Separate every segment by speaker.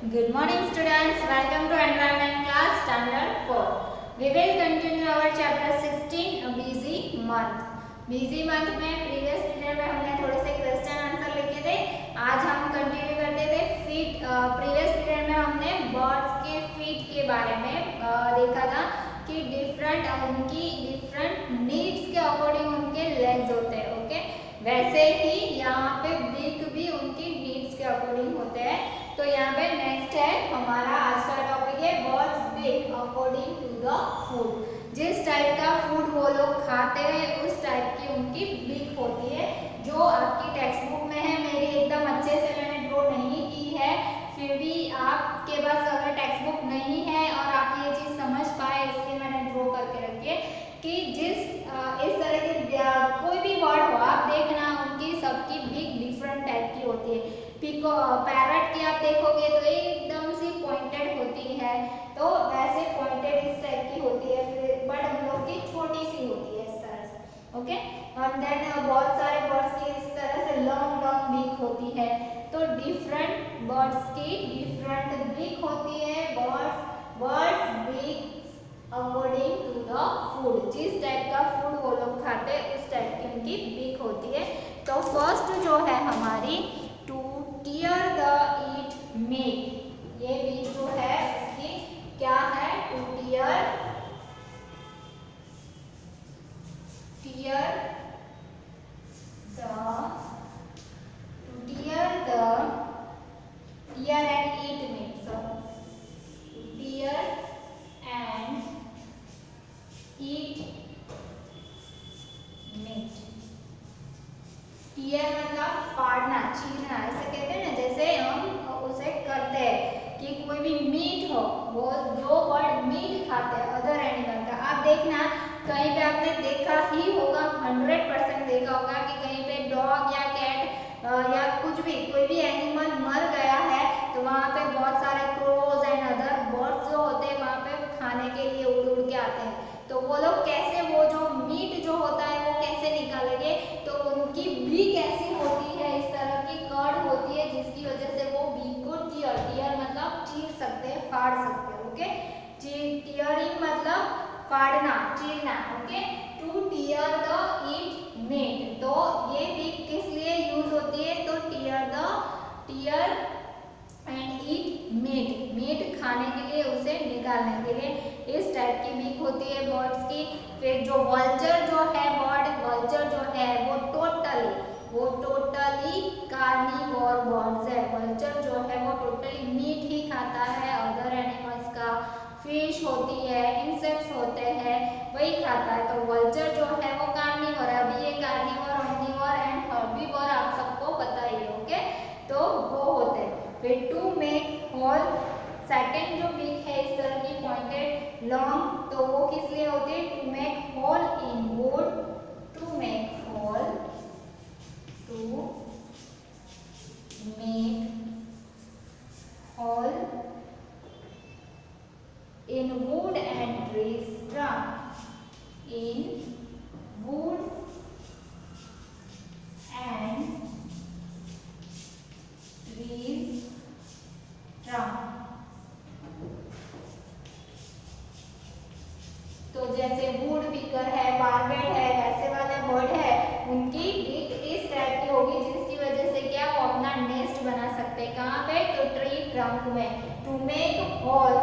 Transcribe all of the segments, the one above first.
Speaker 1: Good morning students, welcome to environment class standard 4. We will continue our chapter 16 busy month. Busy month में previous period में हमने थोड़े से question answer लिखे थे. आज हम कंटिन्यू करते थे फीट. प्रीवियस पीरियड में हमने बर्ड्स के फीट के बारे में देखा था कि उनकी डिफरेंट नीड्स के अकॉर्डिंग उनके लेग्स होते हैं. ओके, वैसे ही यहाँ पे बीक भी उनकी नीड्स के अकॉर्डिंग होते हैं. तो यहाँ पे नेक्स्ट है हमारा आज का टॉपिक है birds beak according to the food. जिस टाइप का फूड वो लोग खाते हैं उस टाइप की उनकी बीक होती है, जो आपकी टेक्स्ट बुक में है. मेरी एकदम अच्छे से मैंने ड्रॉ नहीं की है, फिर भी आपके पास अगर टेक्स्ट बुक नहीं है और आप ये चीज़ समझ पाए इसलिए मैंने ड्रॉ करके रखी है कि इस तरह के कोई भी बर्ड हो आप देखना उनकी सबकी बीक डिफरेंट टाइप की होती है. पैरट की आप देखोगे तो एकदम सी पॉइंटेड होती है, तो वैसे पॉइंटेड इस टाइप की होती है. बट हम लोग की छोटी सी होती है इस तरह से. ओके, और देन बहुत सारे बर्ड्स की इस तरह से लॉन्ग लॉन्ग बीक होती है. तो डिफरेंट बर्ड्स की डिफरेंट बीक होती है. Birds beak according to the food. जिस टाइप का फूड वो लोग खाते हैं उस टाइप की उनकी बीक होती है. तो फर्स्ट जो है हमारी to tear the eat meat. ये बीक जो है उसकी क्या है? To tear and eat meat. So tear and eat meat. Tear मतलब फाड़ना, चीरना, ऐसे कहते हैं ना. जैसे हम उसे करते हैं कि कोई भी मीट हो, वो जो बर्ड मीट खाते हैं अदर एनिमल का. आप देखना कहीं पे आपने देखा ही होगा, 100% देखा होगा कि कहीं पे डॉग या कैट या कुछ भी कोई भी एनिमल मर गया है तो वहाँ पे बहुत सारे क्रोज एंड अदर बर्ड्स जो होते हैं वहाँ पे खाने के लिए उड़ उड़ के आते हैं. तो वो लोग कैसे वो जो मीट जो होता है वो कैसे निकालेंगे? तो उनकी बीक ऐसी होती है, इस तरह की कर्ड होती है जिसकी वजह से वो बीक को टीयर मतलब चीर सकते हैं, फाड़ सकते हैं. ओके, टीयरिंग मतलब फाड़ना, चीरना. Okay, to tear the eat meat. तो ये बीक किस लिए यूज होती है? तो tear and eat meat. Meat खाने के लिए, उसे निकालने के लिए इस टाइप की बीक होती है बर्ड्स की. फिर जो वल्चर जो है वल्चर जो है वो टोटली कार्निवोर बर्ड्स है. वल्चर जो है वो टोटली मीट ही खाता है, अदर एनिमल्स का फिश होती है, इंसेक्ट्स होते हैं, वही खाता है. तो वल्चर जो है वो कार्निवोर है. अभी ये कार्निवोर, ओमनिवोर एंड हर्बीवोर आप सबको पता ही है. ओके, तो वो होते हैं. फिर टू मेक होल, सेकेंड जो बीक है इस तरह की पॉइंटेड लॉन्ग, तो वो किस लिए होती है? To make hole in wood. To make hole in wood and trees trunk. In wood and trees trunk. तो जैसे वुड पिकर है, बारबेट है, वैसे वाले बर्ड है उनकी बीक इस टाइप की होगी जिसकी वजह से क्या वो अपना नेस्ट बना सकते हैं. कहाँ पे? तो ट्री ट्रंक में. To make hole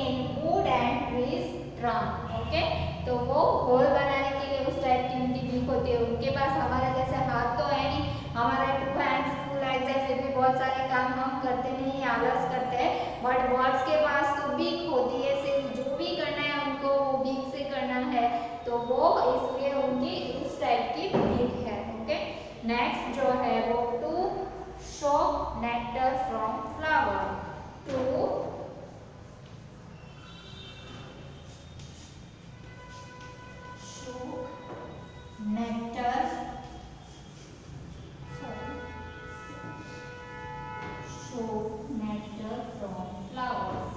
Speaker 1: in wood and trees trunk. Okay, तो वो होल बनाने के लिए उस टाइप की उनकी बीक होती है. उनके पास हमारे जैसे हाथ तो है नहीं, हमारे टू हैंड्स टू लेग्स है, फिर भी बहुत सारे काम हम करते नहीं, आलस करते हैं. बट बर्ड्स के पास तो बीक होती है, सिर्फ जो भी करना है उनको वो बीक से करना है, तो वो इसलिए उनकी इस टाइप की बीक है. ओके, नेक्स्ट जो है वो to suck nectar from flower. To suck nectar from flowers.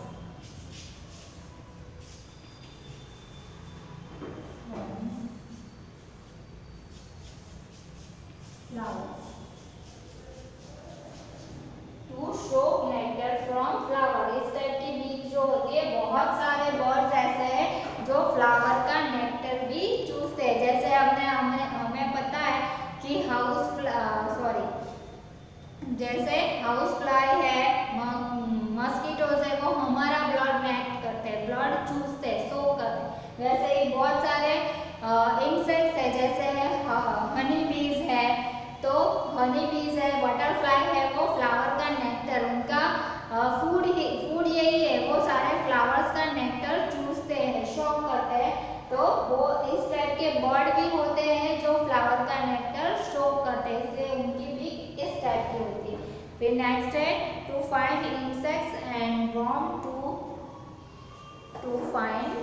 Speaker 1: To show nectar from flowers. कि जैसे हाउस फ्लाई है, मस्कीटोज है, वो हमारा ब्लड नेक्ट करते हैं, ब्लड चूसते हैं, सो करते हैं। वैसे ही बहुत सारे इंसेक्ट्स है, जैसे हनी बीज है, तो हनी बीज है, बटरफ्लाई है, वो फ्लावर का नेक्टर, उनका फूड यही है, वो सारे फ्लावर्स का नेक्टर चूसते हैं, शॉक करते हैं। तो वो इस टाइप के बर्ड भी होते हैं जो फ्लावर का नेक्टर शॉक करते हैं, इसलिए उनकी भी इस टाइप की होती है। फिर नेक्स्ट है to find insects and worm to find,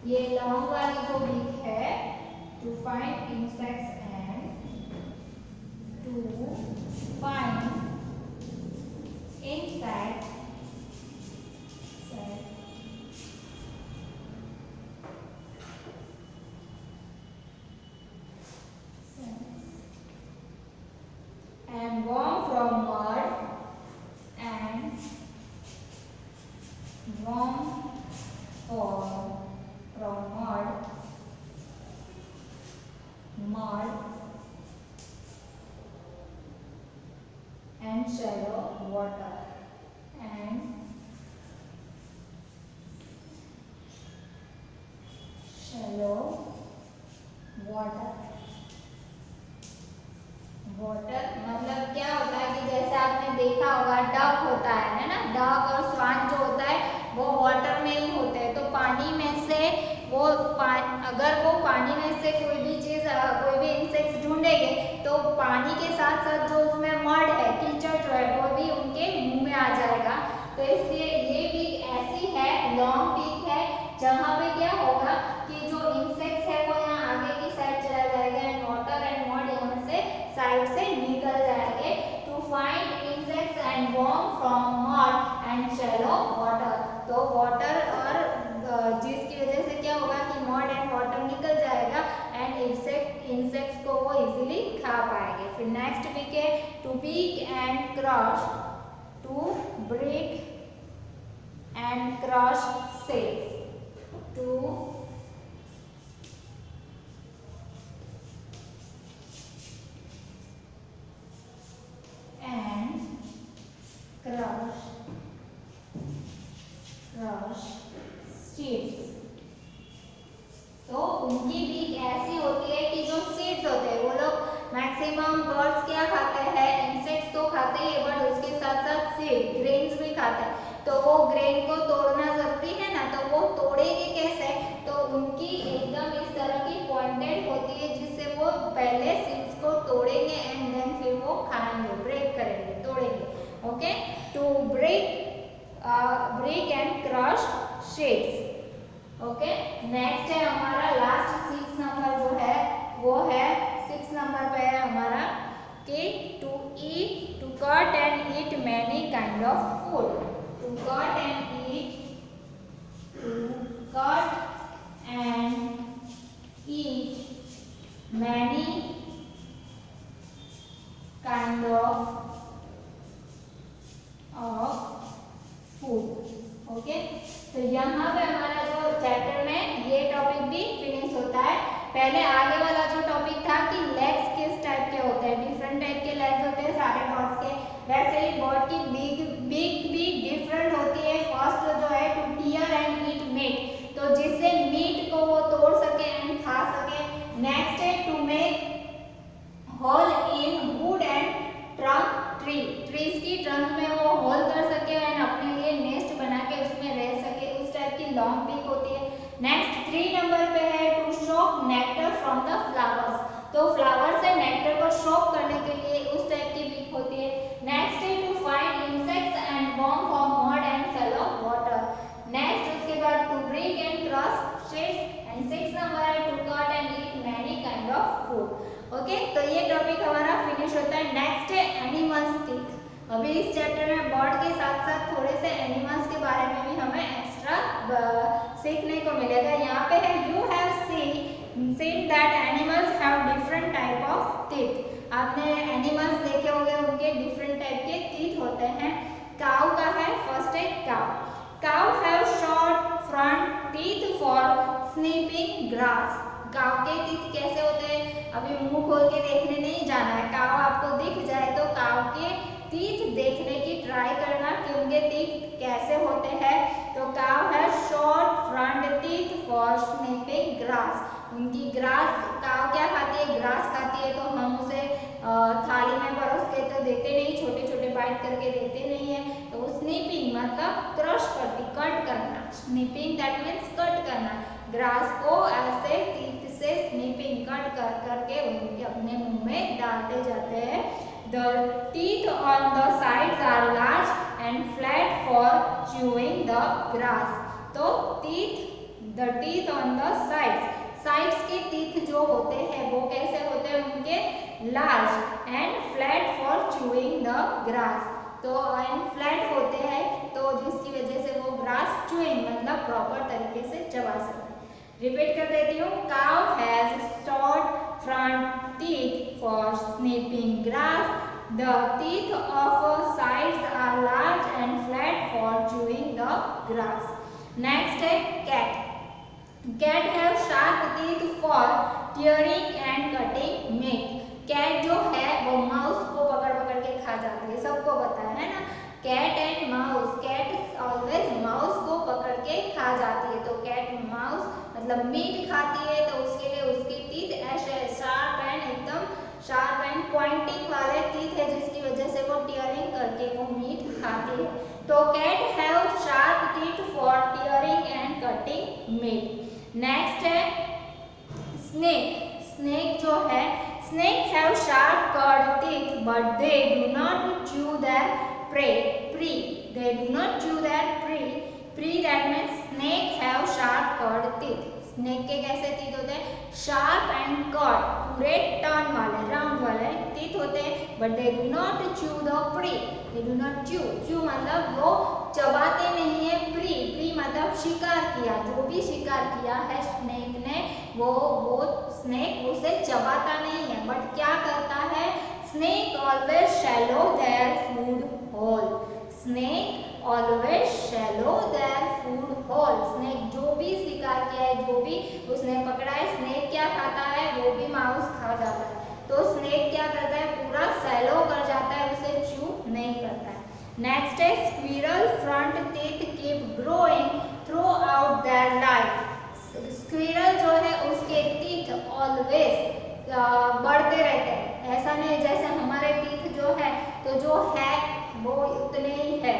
Speaker 1: ये लॉन्ग वाली जो बीक है, to find insects and to find insects and worm from mud and worm from mud and shallow water and shallow water मतलब क्या होता है कि जैसे आपने देखा होगा डक होता है ना, डक और स्वान जो होता है वो वाटर में ही होते हैं। तो पानी में से वो अगर वो पानी में से कोई भी चीज, कोई भी इंसेक्ट्स ढूंढेंगे तो पानी के साथ साथ जो उसमें मड है, कीचड़ जो है, वो भी उनके मुंह में आ जाएगा। तो इसलिए ये बीक ऐसी है, लॉन्ग बीक है, जहाँ पे क्या होगा कि जो इंसेक्ट्स है वो यहाँ आगे की साइड चला जाएगा एंड वाटर एंड मड यहाँ से साइड से निकल जाएंगे। To find insects and worm from mud and shallow water, तो वाटर और जिसकी वजह से क्या होगा कि मड एंड वाटर निकल जाएगा एंड इंसेक्ट्स को वो इजीली खा पाएंगे। फिर नेक्स्ट वीक है to peck and crush, to break and crush shells, to crush seeds. तो उनकी बीक ऐसी होती है कि जो सीड्स होते हैं, वो लोग मैक्सिमम बर्ड्स क्या खाते हैं, इंसेक्ट्स तो खाते ही है, बट उसके साथ साथ सीड ग्रेन्स भी खाते हैं। तो वो ग्रेन को तोड़ना जरूरी है ना, तो वो तोड़ेंगे कैसे, तो उनकी एकदम इस तरह की पॉइंटेड होती है जिससे वो पहले सीड्स को तोड़ेंगे एंड देन फिर वो खाएंगे, ब्रेक करेंगे, तोड़ेंगे। Okay, to break and crush seeds. Okay, next है हमारा लास्ट 6 नंबर जो है वो है 6 नंबर पे है हमारा कि to cut and eat many kind of food, to cut and eat many kind of food. Okay, तो यहाँ पे हमारा जो चैप्टर में ये टॉपिक भी फिनिश होता है। पहले आगे वाला जो टॉपिक था कि लेग्स किस टाइप के होते हैं, डिफरेंट टाइप के लेग्स होते हैं सारे बर्ड्स के, वैसे ही बर्ड की बीक भी डिफरेंट होती है। फर्स्ट जो है to tear and eat meat, तो जिससे मीट को वो तोड़ सके एंड खा सके। नेक्स्ट है to make hole in wood and trunk trees की ट्रंक में वो होल कर सके एंड अपने लिए नेस्ट बना के उसमें रह सके, उस टाइप की लॉन्ग बीक होती है। नेक्स्ट 3 नंबर पे है to suck nectar from the flowers, तो फ्लावर से नेक्टर को शॉक करने के लिए उस टाइप की बीक होती है। नेक्स्ट है to find insects and worm from mud and shallow water. Next उसके बाद to break and crush seeds and 6 number है to cut and eat many kind of food. Okay, तो ये टॉपिक हमारा फिनिश होता है। नेक्स्ट है एनिमल्स टीथ। अभी इस चैप्टर में बर्ड के साथ साथ थोड़े से एनिमल्स के बारे में भी हमें एक्स्ट्रा सीखने को मिलेगा। यहाँ पे है you have seen that animals have different type of teeth. आपने एनिमल्स देखे होंगे, उनके डिफरेंट टाइप के टीथ होते हैं। काऊ का है, फर्स्ट है cow have short front teeth for snipping grass. Cow के टीथ कैसे होते हैं, अभी मुंह खोल के देखने नहीं जाना है। काव आपको दिख जाए तो काव के टीथ देखने की ट्राई करना कि उनके टीथ कैसे होते हैं। तो काव है short front teeth for snipping grass. उनकी ग्रास, काव क्या खाती है? ग्रास खाती है। तो हम उसे थाली में परोस के तो देते नहीं, छोटे छोटे बाइट करके देते नहीं है। तो स्निपिंग मतलब क्रश करती, कट करना। स्निपिंग दैट मीन्स कट करना। ग्रास को ऐसे टीथ से स्निपिंग कट कर करके उनके अपने मुंह में डालते जाते हैं। The teeth on the sides are large and flat for chewing the grass. तो the teeth on the sides के teeth जो होते हैं वो कैसे होते हैं? उनके large and flat for chewing the grass. तो and flat होते हैं तो जिसकी वजह से वो grass chewing मतलब प्रॉपर तरीके से चबा सकते हैं। रिपीट कर देती हूँ। Cow has short front teeth for snipping grass. The teeth of sides are large and flat for chewing the grass. Next है cat. Cat have sharp teeth for tearing and cutting meat. Cat जो है वो mouse को पकड़ पकड़ के खा जाती है, सबको पता है ना। Cat and mouse, cat always mouse को पकड़ के खा जाती है। तो कैट माउस मतलब मीट खाती है तो उसके लिए उसकी टीथ ऐसे शार्प एंड एकदम शार्प एंड पॉइंटिंग वाले टीथ है जिसकी वजह से वो टियरिंग करके वो मीट खाती है। तो cat have sharp teeth for tearing and cutting meat. Next है स्नेक। स्नेक जो है, snake have sharp curved teeth but they do not chew their prey. They do not chew their prey. That means snake have sharp curved teeth. Snake के कैसे teeth होते हैं? Sharp and curd, पूरे turn वाले, round वाले teeth होते हैं। But they do not chew the pre. They do not chew मतलब वो चबाते नहीं है। प्री मतलब शिकार किया, जो भी शिकार किया है स्नेक ने वो स्नेक उसे चबाता नहीं है। बट क्या करता है? Snake always swallow their food whole. Snake always swallow their food whole. Snake जो भी शिकार किया है, जो भी उसने पकड़ा है, स्नेक क्या खाता है? वो भी माउस खा जाता है। तो स्नेक क्या करता है? पूरा शैलो कर जाता है, उसे च्यू नहीं करता है। नेक्स्ट है squirrel front teeth keep growing through out their life. Squirrel जो है उसके टीथ ऑलवेज बढ़ते रहते हैं। ऐसा नहीं जैसे हमारे टीथ जो है तो जो है वो उतने ही है,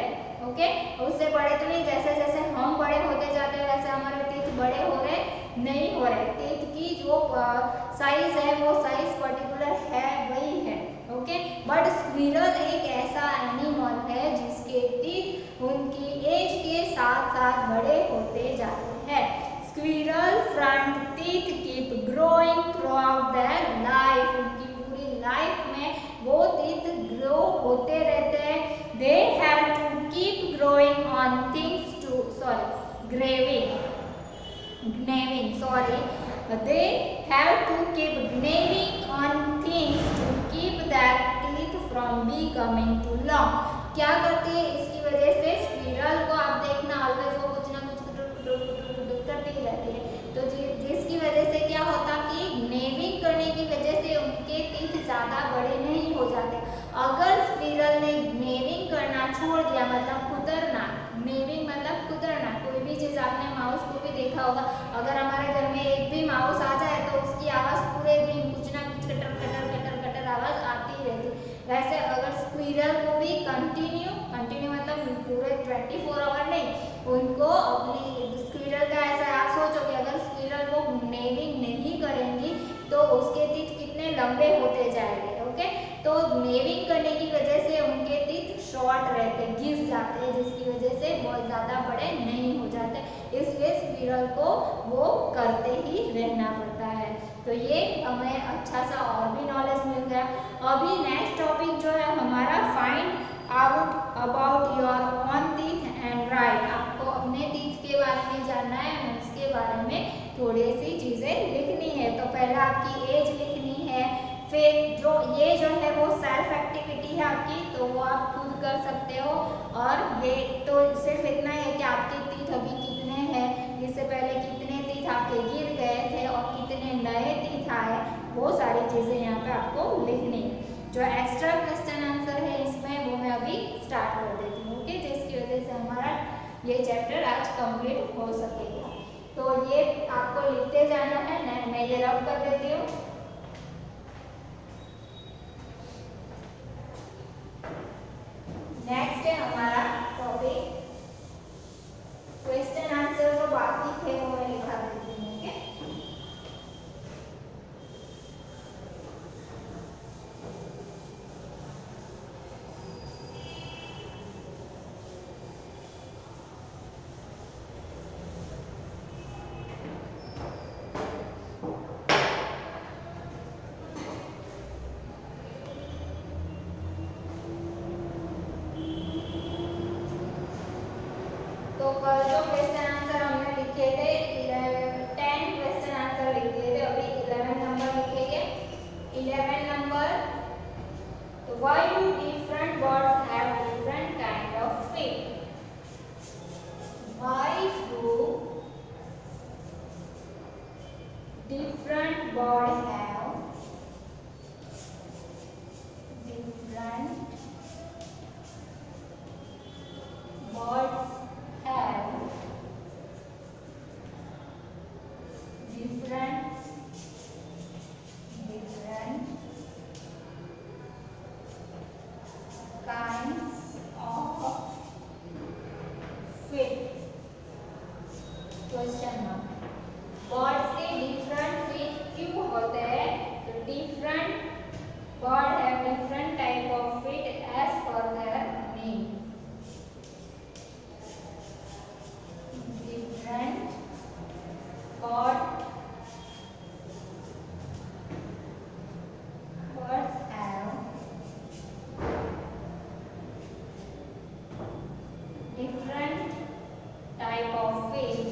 Speaker 1: ओके, उससे बड़े तो नहीं। जैसे जैसे हम बड़े होते जाते हैं वैसे हमारे टीथ बड़े हो रहे नहीं हो रहे। टीथ की जो साइज है वो साइज पर्टिकुलर है वही है, ओके। बट स्क्विरल एक ऐसा एनिमल है जिसके टीथ उनकी एज के साथ साथ बड़े होते जाते हैं। Squirrel front teeth keep growing through out their life. उनकी पूरी लाइफ में वो टीथ ग्रो होते रहते हैं। They have to keep growing on things to they have to keep gnawing on things to keep their teeth from becoming too long. क्या करती है इसकी वजह से? स्क्विरल को आप देखना ऑलवेज वो कुछ ना कुछ करती ही रहती है। तो जिसकी वजह से क्या होता कि नेविंग करने की वजह से उनके टीथ ज़्यादा बड़े नहीं हो जाते। अगर स्क्विरल ने नेविंग करना छोड़ दिया मतलब कुतरना, नेविंग मतलब कुतरना, कोई भी चीज़ आपने माउस को भी देखा होगा, अगर हमारे घर में एक भी माउस आ जाए तो उसकी आवाज़ पूरे दिन कुछ ना कुछ कटर कटर कटर कटर आवाज़ आती रहती। वैसे अगर स्क्विरल को भी कंटिन्यू मतलब पूरे 24 आवर नहीं, उनको अपनी स्क्विरल का ऐसा आप सोचोगे अगर स्क्विरल वो नेविंग नहीं करेंगी तो उसके टीथ कितने लंबे होते जाएंगे, ओके। तो नेविंग करने की वजह से उनके टीथ शॉर्ट रहते, घिस जाते हैं, जिसकी वजह से बहुत ज़्यादा बड़े नहीं हो जाते। इसलिए स्क्विरल को वो करते ही रहना पड़ता है। तो ये हमें अच्छा सा और भी नॉलेज मिल गया। अभी नेक्स्ट टॉपिक जो है हमारा find out about your own teeth and right. आपको अपने टीथ के बारे में जानना है, उसके बारे में थोड़ी सी चीज़ें लिखनी है। तो पहले आपकी एज लिखनी है, फिर जो है वो सेल्फ एक्टिविटी है आपकी, तो वो आप खुद कर सकते हो। और ये तो सिर्फ इतना है कि आपके टीथ अभी कितने हैं, इससे पहले कितने टीथ आपके गिर गए थे और कितने नए टीथ आए, वो सारी चीज़ें यहाँ पे आपको लिखनी है। जो एक्स्ट्रा क्वेश्चन आंसर है इसमें वो मैं अभी स्टार्ट कर देती हूँ, ओके, जिसकी वजह से हमारा ये चैप्टर आज कंप्लीट हो सकेगा। तो ये आपको लिखते जाना है, मैं ये रब कर देती हूँ। नेक्स्ट है हमारा टॉपिक क्वेश्चन आंसर, जो बाकी थे वो मैं लिखा देती हूँ, ओके। तो कल जो क्वेश्चन आंसर हमने लिखे थे 10 क्वेश्चन आंसर लिख दिए थे, अभी 11 नंबर लिखेंगे। 11 नंबर, तो why do different birds have different kind of feet? Why do different bird have different birds have different kinds of feet? Question mark. Birds के डिफरेंट फीट क्यों होते हैं? तो different bird have different type of feet as per their name. Different birds have different type of feet.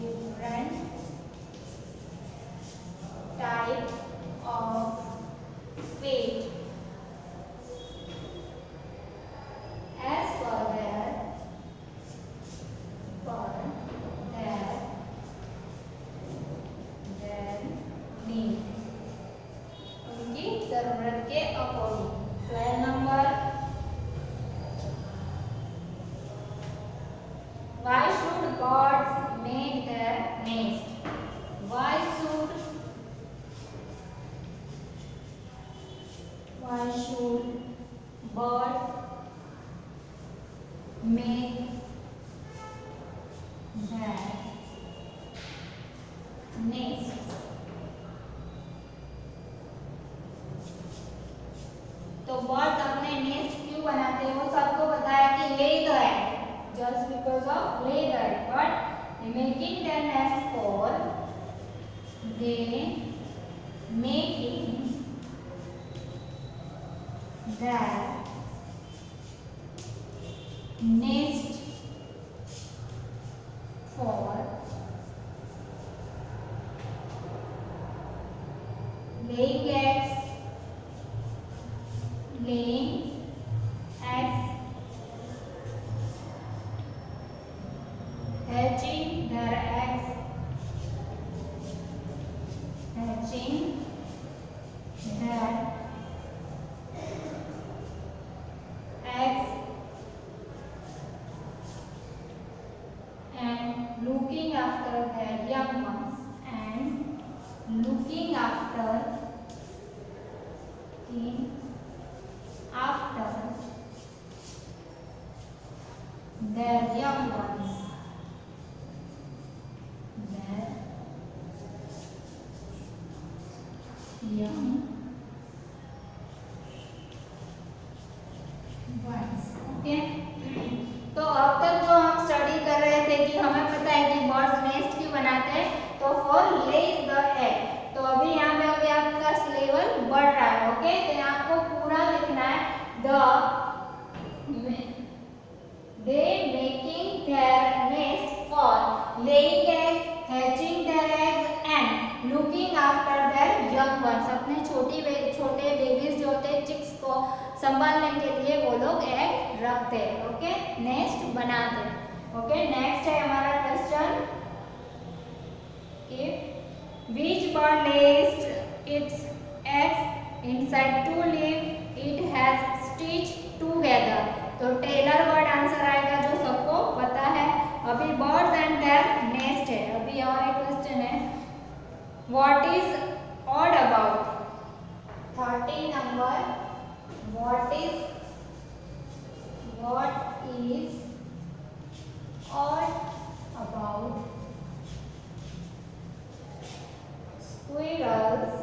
Speaker 1: Different type of feet as per their need, उनकी जरूरत के according. 12 number, why should birds make their nest? Why should birds make their nest? तो birds अपने nest क्यों बनाते हैं? वो सबको पता है कि lay the egg, just because of lay the egg, but making their nest for they making their nest for laying eggs, hatching their eggs, and looking after their young ones, their young ones, their young ones, okay. तो अब तक जो हम study कर रहे थे कि हमें पता है कि बर्ड्स नेस्ट क्यों बनाते हैं, तो फॉर लेज द एग। तो अभी यहाँ पे अभी आपका लेवल बढ़ रहा है, ओके। तो यहाँ आपको पूरा लिखना है they making their nest for laying eggs, hatching their eggs and looking after their young ones। अपने छोटे बेबीज जो होते हैं चिक्स को संभालने के लिए वो लोग एग रखते हैं, ओके, नेस्ट बनाते हैं, ओके। नेक्स्ट है हमारा question, Which bird lays its eggs inside two leaves it has stitched together? तो टेलर बर्ड आंसर आएगा जो सबको पता है। अभी बर्ड्स एंड देयर नेस्ट है। अभी और एक क्वेश्चन है, what is odd about? 13 number, what is odd about squirrels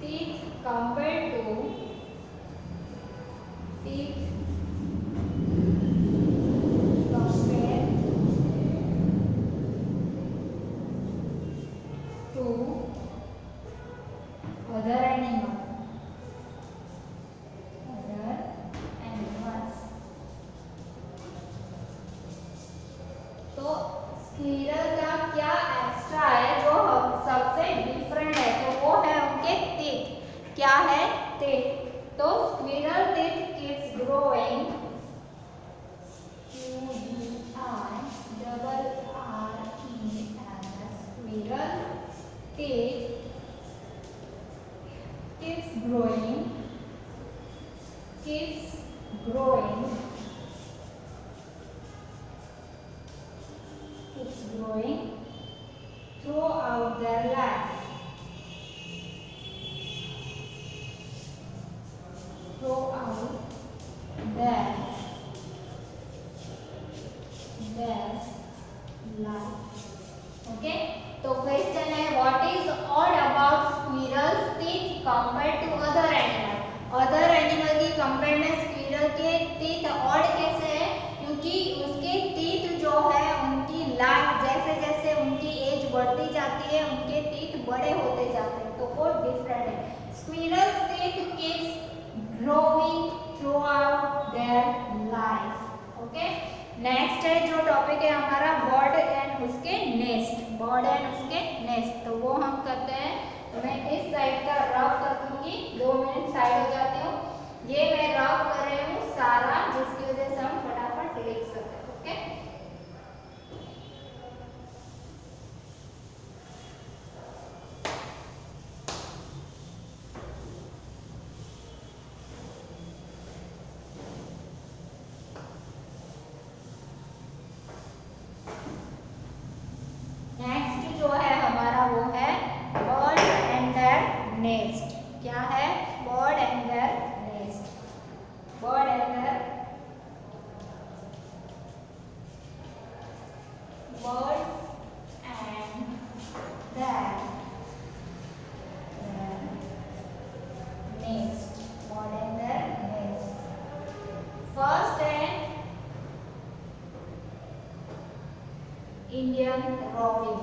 Speaker 1: teeth compared to other animals. तो स्क्विरल का क्या एक्स्ट्रा है जो सबसे डिफरेंट है? तो वो है उनके टीथ। क्या है? टीथ। तो squirrel teeth keeps growing, squirrel teeth keeps growing throughout their life. Okay, तो क्वेश्चन है what is odd about squirrels teeth compare to other animal? Other animal की कंपेयर में स्क्विरल के टीथ ऑड कैसे है? क्योंकि उसके टीथ जो है उनकी लाइफ जैसे जैसे उनकी एज बढ़ती जाती है उनके टीथ बड़े होते जाते हैं, तो वो डिफरेंट है। Squirrels teeth keeps growing throughout their life. Okay, next है जो टॉपिक है हमारा बर्ड एंड उसके नेस्ट। बर्ड एंड उसके नेस्ट, तो वो हम करते हैं। तो मैं इस साइड का रब कर दूंगी, 2 मिनट साइड हो जाती हूँ। ये मैं रब कर रही हूँ सारा, जिसकी वजह से हम फटाफट लिख सकते हैं। ओके, जो है हमारा वो है बर्ड एंड देयर नेस्ट। क्या है? Bird and their nest. Bird and their birds and their nest. Bird and their nest. First है इंडियन रॉबिन।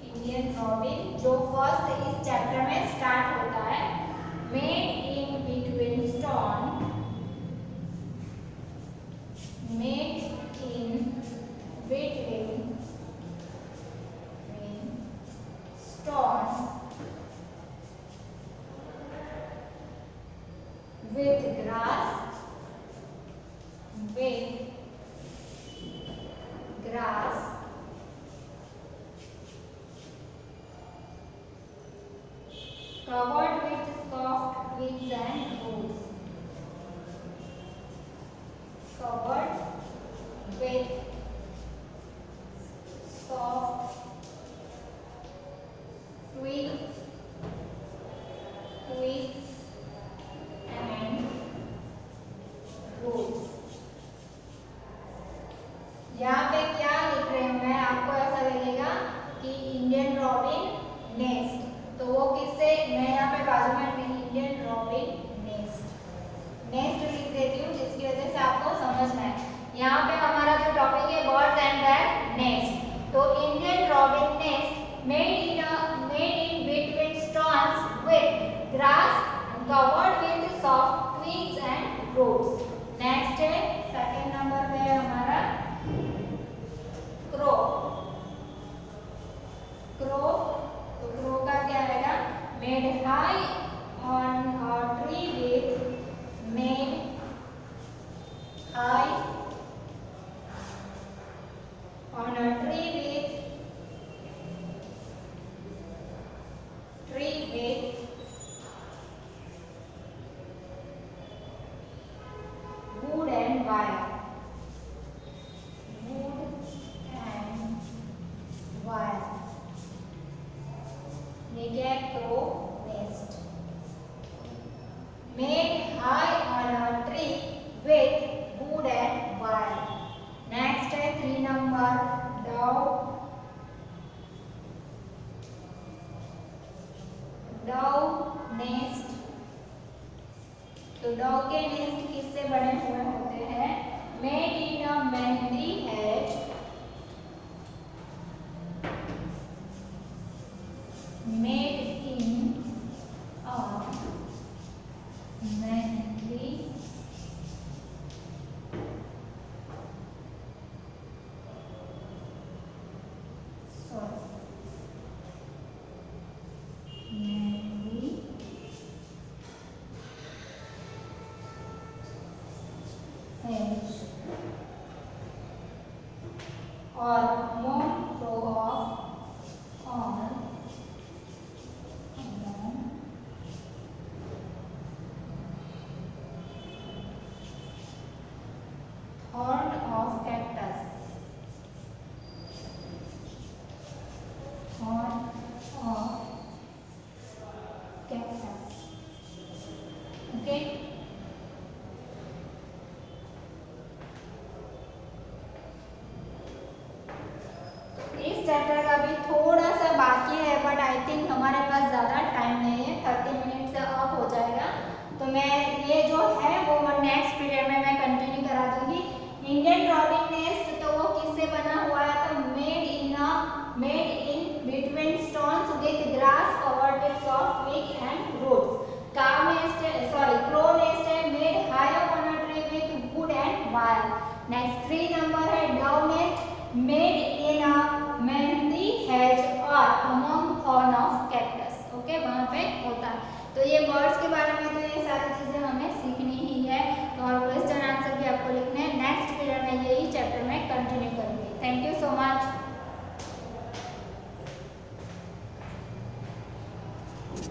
Speaker 1: इंडियन रॉबिन जो फर्स्ट इस चैप्टर में स्टार्ट होता है, made in between stone, made in between stone with grass covered with soft twigs and roots. Covered with soft twigs and roots. यहाँ पे क्या लिख रहे हैं मैं, आपको ऐसा लगेगा कि इंडियन रॉबिन नेस्ट, तो वो किससे, मैं यहाँ पे बाजू में इंडियन रॉबिन नेस्ट लिख देती हूँ, जिसकी वजह से आपको समझना है। यहाँ पे हमारा जो टॉपिक है बर्ड्स एंड देयर नेस्ट, तो Indian robin nest made in between stones with grass covered with soft twigs and roots. Next है सेकंड नंबर पे है हमारा क्रो। एक है crow nest. Made high on a tree with wood and wire. Next है 3 number dove nest. तो dove के nest किससे बने हुए होते हैं? Made in a mehndi hedge, made in a mehndi और one row of on horn of cactus, horn of cactus. Okay. इस चैप्टर का भी थोड़ा सा बाकी है, बट आई थिंक हमारे पास ज़्यादा टाइम नहीं है, 30 मिनट से अप हो जाएगा। तो मैं ये जो है वो नेक्स्ट पीरियड में मैं कंटिन्यू करा दूंगी। इंडियन रॉबिन नेस्ट तो वो किससे बना हुआ है? तो made in between stones with grass covered with soft twig and roots. Crow nest है made high on a tree with wood and wire. Next 3 number